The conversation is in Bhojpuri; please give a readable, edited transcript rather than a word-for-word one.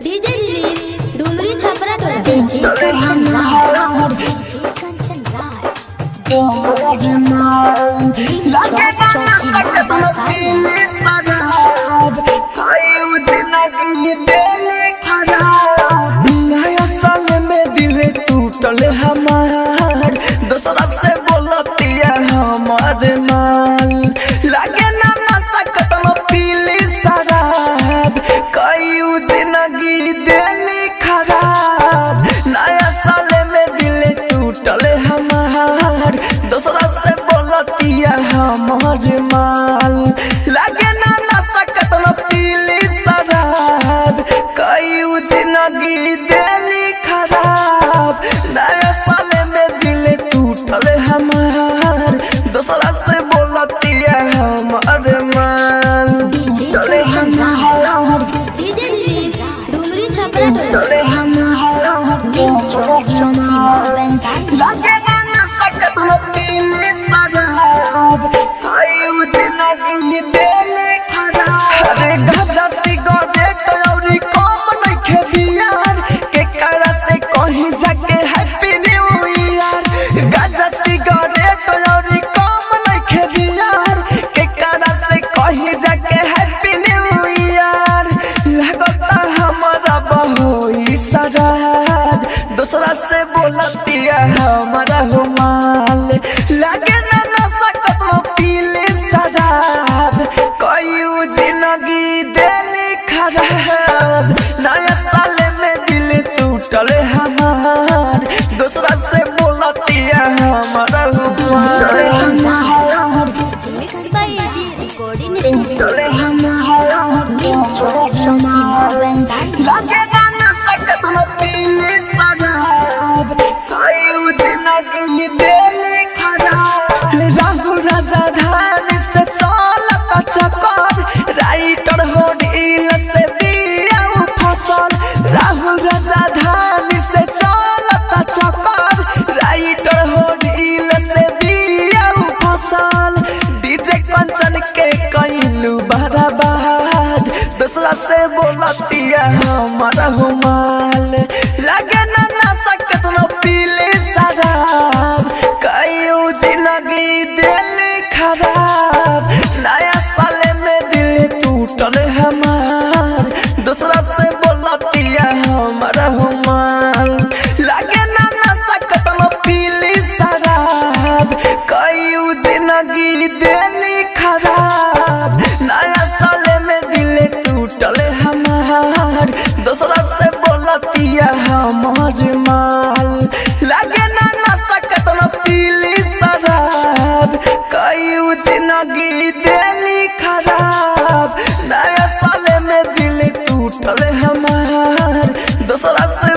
डीजे दिलीप डुमरी छपरा टोला डीजे कंचन राज डीजे लगे नया साल में दिल टूटल हमार दूसरा से बोलतिया हमार माल लगे ना नशा खत्म पीली शराब कई जिंदगी दिल खराब नया साल में दिल टूटल हमार दूसरा से बोलतिया हमार माल लगे ना नशा खत्म पीली शराब कई जिंदगी दिल खराब नया साल में दिल टूटल हमार दूसरा से बोलतिया हमार माल डीजे दिलीप डुमरी छपरा टोला लगे ना सकत पीली शराब कई जिंदगी दिल खराब अरे गाजा सिगरेट औरी कम नइखे बियार के करा से कहीं जाके हैप्पी न्यू ईयर गाजा सिगरेट औरी कम नइखे बियार के करा से कहीं जाके हैप्पी न्यू ईयर लगता हमारा बहोई शराब दूसरा से बोलतिया हमारा हुमाल लगे ना नशा खत्म पीले शराब कई जिंदगी दिल खराब नया साल में दिल टूटल हमार दूसरा से बोलतिया हमारा हुमाल मिक्स बाय एजी रिकॉर्डिंग लगे ना नशा खत्म पीले शराब कई जिंदगी दिल खराब राहु राजा धान से चलता चक्कर राइटर हो ढील से दिया फसल राहु राजा धान से चलता चक्कर राइटर हो ढील से दिया फसल डीजे कंचन के कैलू बर्बाद दूसरा से बोलतिया हमारा हुमाल लगे ना नशा कितना पीले शराब कई जिंदगी दिल खराब नया साल में दिल टूटल हमार दूसरा से बोलतिया हमारा हुमाल लगे ना नशा कितना पीली शराब कई जिंदगी दिल खराब नया साल में दिल टूटल हमार दूसरा से बोलतिया हमार माल लगे ना नशा कितना पीली शराब कई जिंदगी दिल खराब नया साल में दिल टूटल हमार दूसरा से